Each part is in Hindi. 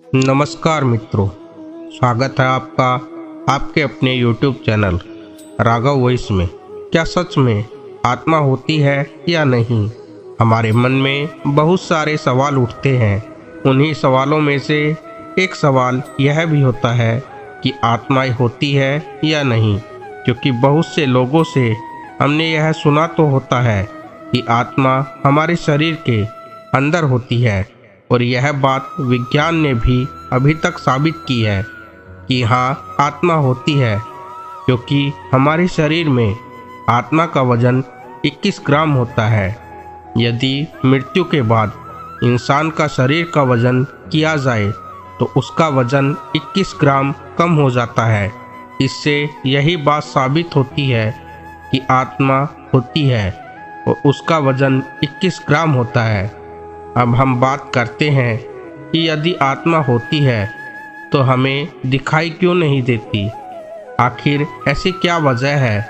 नमस्कार मित्रों, स्वागत है आपका आपके अपने YouTube चैनल राघव वॉइस में। क्या सच में आत्मा होती है या नहीं? हमारे मन में बहुत सारे सवाल उठते हैं। उन्हीं सवालों में से एक सवाल यह भी होता है कि आत्माएं होती है या नहीं, क्योंकि बहुत से लोगों से हमने यह सुना तो होता है कि आत्मा हमारे शरीर के अंदर होती है, और यह बात विज्ञान ने भी अभी तक साबित की है कि हाँ, आत्मा होती है, क्योंकि हमारे शरीर में आत्मा का वजन 21 ग्राम होता है। यदि मृत्यु के बाद इंसान का शरीर का वजन किया जाए तो उसका वजन 21 ग्राम कम हो जाता है। इससे यही बात साबित होती है कि आत्मा होती है और उसका वजन 21 ग्राम होता है। अब हम बात करते हैं कि यदि आत्मा होती है तो हमें दिखाई क्यों नहीं देती? आखिर ऐसी क्या वजह है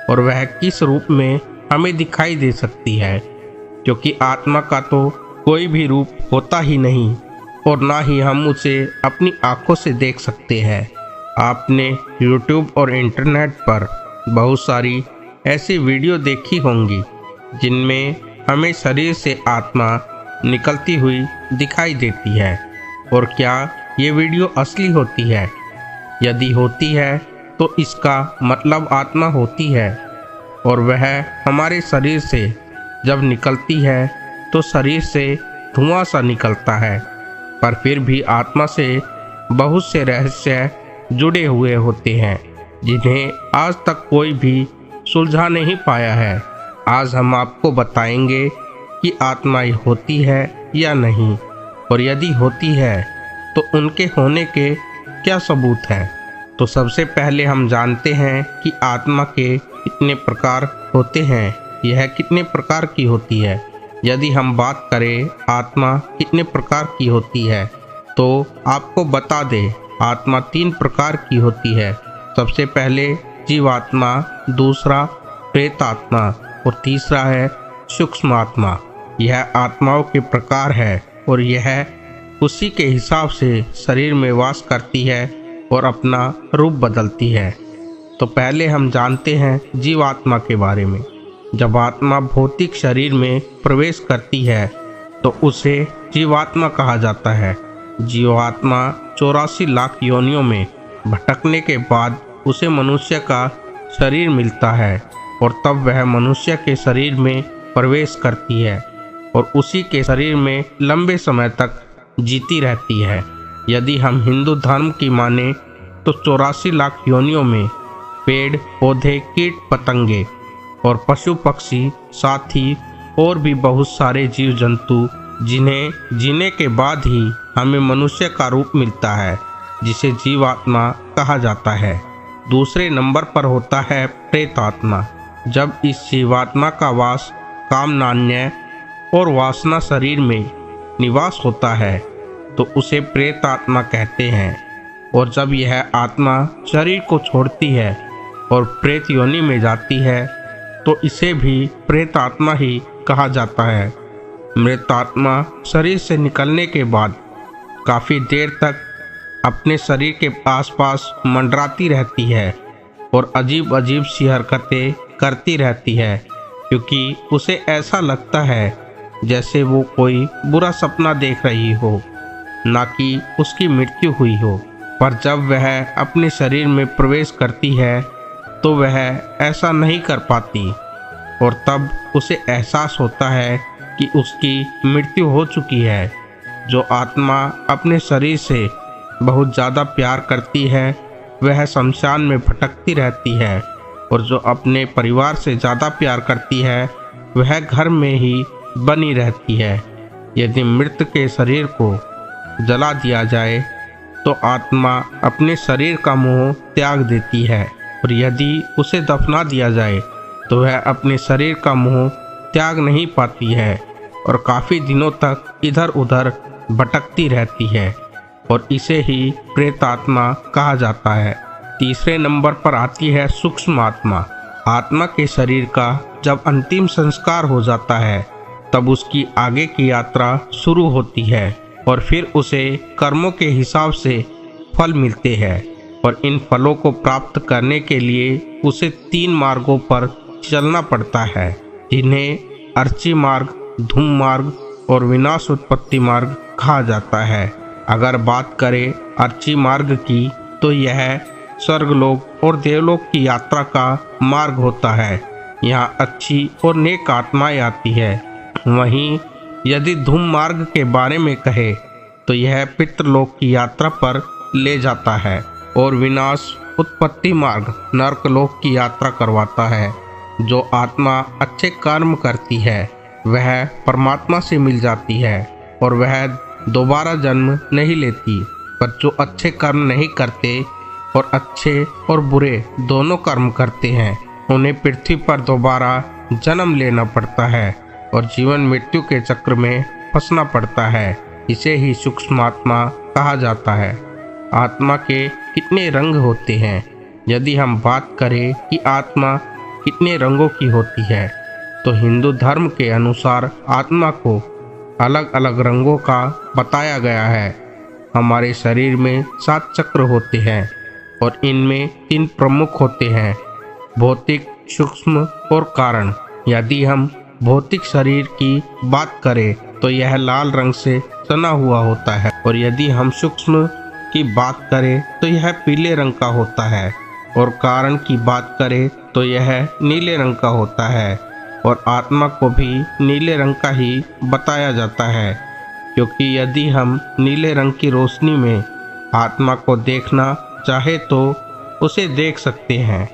और वह किस रूप में हमें दिखाई दे सकती है? क्योंकि आत्मा का तो कोई भी रूप होता ही नहीं और ना ही हम उसे अपनी आंखों से देख सकते हैं। आपने YouTube और इंटरनेट पर बहुत सारी ऐसी वीडियो देखी होंगी जिनमें हमें शरीर से आत्मा निकलती हुई दिखाई देती है। और क्या ये वीडियो असली होती है? यदि होती है तो इसका मतलब आत्मा होती है और वह हमारे शरीर से जब निकलती है तो शरीर से धुआं सा निकलता है। पर फिर भी आत्मा से बहुत से रहस्य जुड़े हुए होते हैं जिन्हें आज तक कोई भी सुलझा नहीं पाया है। आज हम आपको बताएंगे कि आत्माएं होती है या नहीं, और यदि होती है तो उनके होने के क्या सबूत हैं। तो सबसे पहले हम जानते हैं कि आत्मा के कितने प्रकार होते हैं, यह कितने प्रकार की होती है। यदि हम बात करें आत्मा कितने प्रकार की होती है तो आपको बता दें, आत्मा 3 प्रकार की होती है। सबसे पहले जीवात्मा, दूसरा प्रेतात्मा और तीसरा है सूक्ष्म आत्मा। यह आत्माओं के प्रकार है और यह उसी के हिसाब से शरीर में वास करती है और अपना रूप बदलती है। तो पहले हम जानते हैं जीवात्मा के बारे में। जब आत्मा भौतिक शरीर में प्रवेश करती है तो उसे जीवात्मा कहा जाता है। जीवात्मा 84 लाख योनियों में भटकने के बाद उसे मनुष्य का शरीर मिलता है और तब वह मनुष्य के शरीर में प्रवेश करती है और उसी के शरीर में लंबे समय तक जीती रहती है। यदि हम हिंदू धर्म की माने तो 84 लाख योनियों में पेड़ पौधे, कीट पतंगे और पशु पक्षी, साथ ही और भी बहुत सारे जीव जंतु जिन्हें जीने के बाद ही हमें मनुष्य का रूप मिलता है, जिसे जीवात्मा कहा जाता है। दूसरे नंबर पर होता है प्रेतात्मा। जब इस जीवात्मा का वास कामनान्य और वासना शरीर में निवास होता है तो उसे प्रेत आत्मा कहते हैं। और जब यह आत्मा शरीर को छोड़ती है और प्रेत योनि में जाती है तो इसे भी प्रेत आत्मा ही कहा जाता है। मृत आत्मा शरीर से निकलने के बाद काफ़ी देर तक अपने शरीर के आसपास मंडराती रहती है और अजीब अजीब सी हरकतें करती रहती है, क्योंकि उसे ऐसा लगता है जैसे वो कोई बुरा सपना देख रही हो, ना कि उसकी मृत्यु हुई हो। पर जब वह अपने शरीर में प्रवेश करती है तो वह ऐसा नहीं कर पाती और तब उसे एहसास होता है कि उसकी मृत्यु हो चुकी है। जो आत्मा अपने शरीर से बहुत ज़्यादा प्यार करती है वह शमशान में भटकती रहती है, और जो अपने परिवार से ज़्यादा प्यार करती है वह घर में ही बनी रहती है। यदि मृत के शरीर को जला दिया जाए तो आत्मा अपने शरीर का मोह त्याग देती है, और यदि उसे दफना दिया जाए तो वह अपने शरीर का मोह त्याग नहीं पाती है और काफ़ी दिनों तक इधर उधर भटकती रहती है, और इसे ही प्रेत आत्मा कहा जाता है। तीसरे नंबर पर आती है सूक्ष्म आत्मा। आत्मा के शरीर का जब अंतिम संस्कार हो जाता है तब उसकी आगे की यात्रा शुरू होती है और फिर उसे कर्मों के हिसाब से फल मिलते हैं। और इन फलों को प्राप्त करने के लिए उसे 3 मार्गों पर चलना पड़ता है, जिन्हें अर्ची मार्ग, धूम मार्ग और विनाश उत्पत्ति मार्ग कहा जाता है। अगर बात करें अर्ची मार्ग की, तो यह स्वर्गलोक और देवलोक की यात्रा का मार्ग होता है। यहाँ अच्छी और नेक आत्माएं आती है। वहीं यदि धूम मार्ग के बारे में कहे तो यह पितृलोक की यात्रा पर ले जाता है। और विनाश उत्पत्ति मार्ग नरकलोक की यात्रा करवाता है। जो आत्मा अच्छे कर्म करती है वह परमात्मा से मिल जाती है और वह दोबारा जन्म नहीं लेती। पर जो अच्छे कर्म नहीं करते और अच्छे और बुरे दोनों कर्म करते हैं, उन्हें पृथ्वी पर दोबारा जन्म लेना पड़ता है और जीवन मृत्यु के चक्र में फंसना पड़ता है। इसे ही सूक्ष्म आत्मा कहा जाता है। आत्मा के कितने रंग होते हैं? यदि हम बात करें कि आत्मा कितने रंगों की होती है, तो हिंदू धर्म के अनुसार आत्मा को अलग अलग रंगों का बताया गया है। हमारे शरीर में 7 चक्र होते हैं और इनमें 3 प्रमुख होते हैं, भौतिक, सूक्ष्म और कारण। यदि हम भौतिक शरीर की बात करें तो यह लाल रंग से सना हुआ होता है, और यदि हम सूक्ष्म की बात करें तो यह पीले रंग का होता है, और कारण की बात करें तो यह नीले रंग का होता है। और आत्मा को भी नीले रंग का ही बताया जाता है, क्योंकि यदि हम नीले रंग की रोशनी में आत्मा को देखना चाहे तो उसे देख सकते हैं,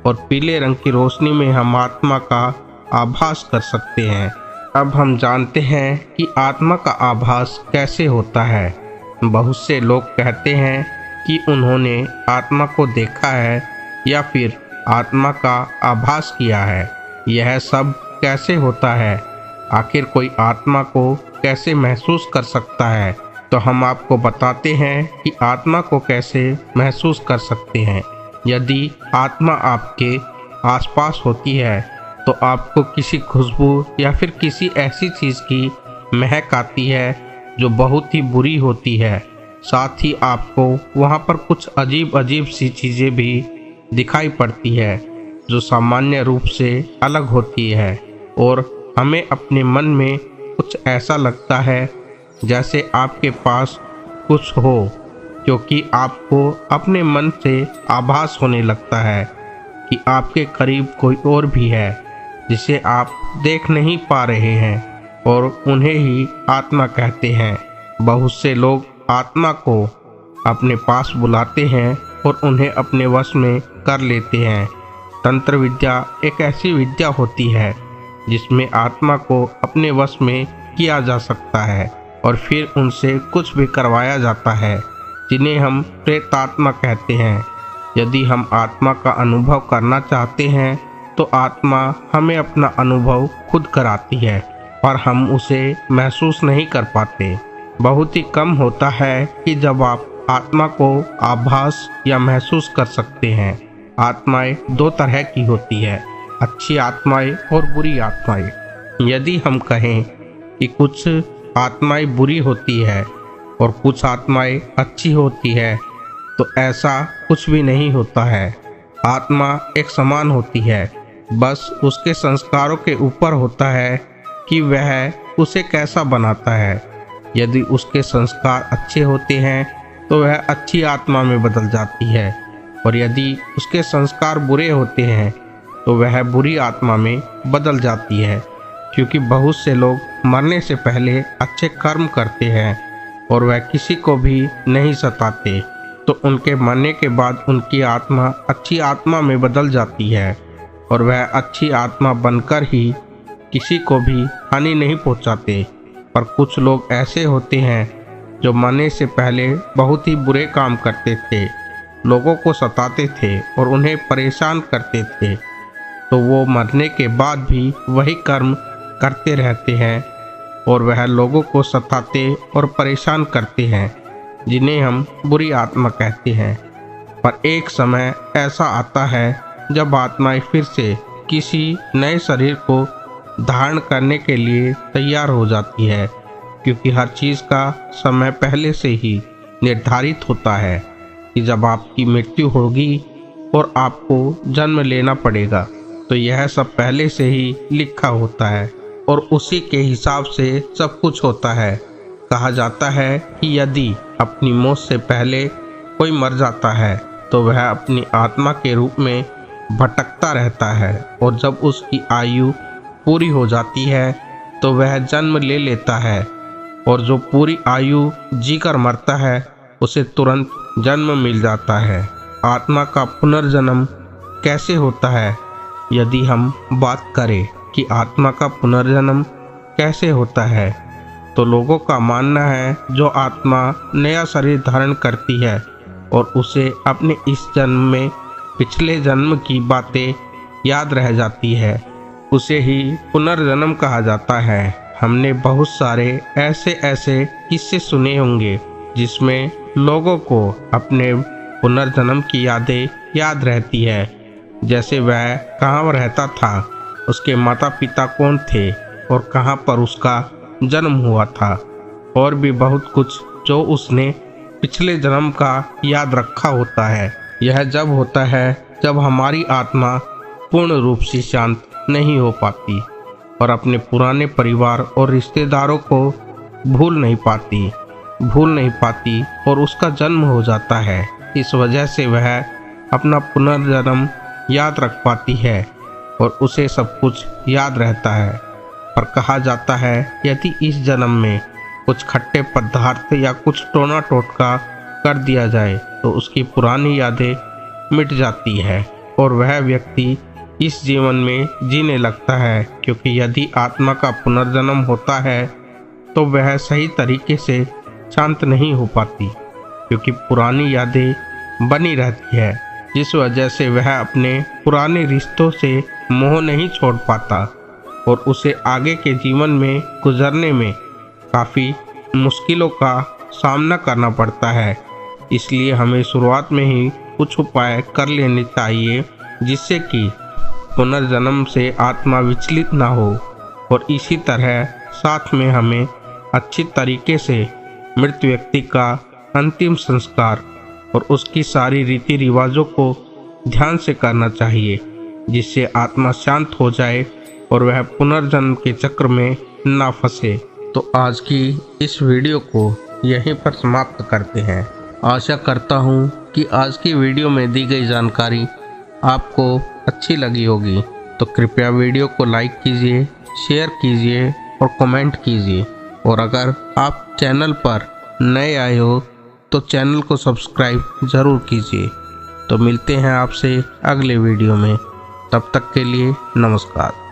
और पीले रंग की रोशनी में हम आत्मा का आभास कर सकते हैं। अब हम जानते हैं कि आत्मा का आभास कैसे होता है। बहुत से लोग कहते हैं कि उन्होंने आत्मा को देखा है या फिर आत्मा का आभास किया है। यह सब कैसे होता है? आखिर कोई आत्मा को कैसे महसूस कर सकता है? तो हम आपको बताते हैं कि आत्मा को कैसे महसूस कर सकते हैं। यदि आत्मा आपके आसपास होती है तो आपको किसी खुशबू या फिर किसी ऐसी चीज़ की महक आती है जो बहुत ही बुरी होती है। साथ ही आपको वहाँ पर कुछ अजीब अजीब सी चीज़ें भी दिखाई पड़ती है जो सामान्य रूप से अलग होती है, और हमें अपने मन में कुछ ऐसा लगता है जैसे आपके पास कुछ हो, क्योंकि आपको अपने मन से आभास होने लगता है कि आपके करीब कोई और भी है जिसे आप देख नहीं पा रहे हैं, और उन्हें ही आत्मा कहते हैं। बहुत से लोग आत्मा को अपने पास बुलाते हैं और उन्हें अपने वश में कर लेते हैं। तंत्र विद्या एक ऐसी विद्या होती है जिसमें आत्मा को अपने वश में किया जा सकता है और फिर उनसे कुछ भी करवाया जाता है, जिन्हें हम प्रेतात्मा कहते हैं। यदि हम आत्मा का अनुभव करना चाहते हैं तो आत्मा हमें अपना अनुभव खुद कराती है और हम उसे महसूस नहीं कर पाते। बहुत ही कम होता है कि जब आप आत्मा को आभास या महसूस कर सकते हैं। आत्माएं 2 तरह की होती है, अच्छी आत्माएं और बुरी आत्माएं। यदि हम कहें कि कुछ आत्माएं बुरी होती है और कुछ आत्माएं अच्छी होती है, तो ऐसा कुछ भी नहीं होता है। आत्मा एक समान होती है, बस उसके संस्कारों के ऊपर होता है कि वह उसे कैसा बनाता है। यदि उसके संस्कार अच्छे होते हैं तो वह अच्छी आत्मा में बदल जाती है, और यदि उसके संस्कार बुरे होते हैं तो वह बुरी आत्मा में बदल जाती है। क्योंकि बहुत से लोग मरने से पहले अच्छे कर्म करते हैं और वह किसी को भी नहीं सताते, तो उनके मरने के बाद उनकी आत्मा अच्छी आत्मा में बदल जाती है, और वह अच्छी आत्मा बनकर ही किसी को भी हानि नहीं पहुंचाते। पर कुछ लोग ऐसे होते हैं जो मरने से पहले बहुत ही बुरे काम करते थे, लोगों को सताते थे और उन्हें परेशान करते थे, तो वो मरने के बाद भी वही कर्म करते रहते हैं और वह लोगों को सताते और परेशान करते हैं, जिन्हें हम बुरी आत्मा कहते हैं। पर एक समय ऐसा आता है जब आत्माएं फिर से किसी नए शरीर को धारण करने के लिए तैयार हो जाती है। क्योंकि हर चीज़ का समय पहले से ही निर्धारित होता है कि जब आपकी मृत्यु होगी और आपको जन्म लेना पड़ेगा, तो यह सब पहले से ही लिखा होता है और उसी के हिसाब से सब कुछ होता है। कहा जाता है कि यदि अपनी मौत से पहले कोई मर जाता है तो वह अपनी आत्मा के रूप में भटकता रहता है, और जब उसकी आयु पूरी हो जाती है तो वह जन्म ले लेता है, और जो पूरी आयु जीकर मरता है उसे तुरंत जन्म मिल जाता है। आत्मा का पुनर्जन्म कैसे होता है? यदि हम बात करें कि आत्मा का पुनर्जन्म कैसे होता है, तो लोगों का मानना है जो आत्मा नया शरीर धारण करती है और उसे अपने इस जन्म में पिछले जन्म की बातें याद रह जाती है, उसे ही पुनर्जन्म कहा जाता है। हमने बहुत सारे ऐसे किस्से सुने होंगे जिसमें लोगों को अपने पुनर्जन्म की यादें याद रहती है, जैसे वह कहाँ रहता था, उसके माता पिता कौन थे और कहाँ पर उसका जन्म हुआ था, और भी बहुत कुछ जो उसने पिछले जन्म का याद रखा होता है। यह जब होता है जब हमारी आत्मा पूर्ण रूप से शांत नहीं हो पाती और अपने पुराने परिवार और रिश्तेदारों को भूल नहीं पाती और उसका जन्म हो जाता है। इस वजह से वह अपना पुनर्जन्म याद रख पाती है और उसे सब कुछ याद रहता है। पर कहा जाता है यदि इस जन्म में कुछ खट्टे पदार्थ या कुछ टोना टोटका कर दिया जाए तो उसकी पुरानी यादें मिट जाती है और वह व्यक्ति इस जीवन में जीने लगता है, क्योंकि यदि आत्मा का पुनर्जन्म होता है तो वह सही तरीके से शांत नहीं हो पाती, क्योंकि पुरानी यादें बनी रहती है, जिस वजह से वह अपने पुराने रिश्तों से मोह नहीं छोड़ पाता और उसे आगे के जीवन में गुजरने में काफ़ी मुश्किलों का सामना करना पड़ता है। इसलिए हमें शुरुआत में ही कुछ उपाय कर लेने चाहिए जिससे कि पुनर्जन्म से आत्मा विचलित ना हो, और इसी तरह साथ में हमें अच्छी तरीके से मृत व्यक्ति का अंतिम संस्कार और उसकी सारी रीति रिवाजों को ध्यान से करना चाहिए, जिससे आत्मा शांत हो जाए और वह पुनर्जन्म के चक्र में ना फंसे। तो आज की इस वीडियो को यहीं पर समाप्त करते हैं। आशा करता हूँ कि आज की वीडियो में दी गई जानकारी आपको अच्छी लगी होगी, तो कृपया वीडियो को लाइक कीजिए, शेयर कीजिए और कमेंट कीजिए, और अगर आप चैनल पर नए आए हो तो चैनल को सब्सक्राइब ज़रूर कीजिए। तो मिलते हैं आपसे अगले वीडियो में, तब तक के लिए नमस्कार।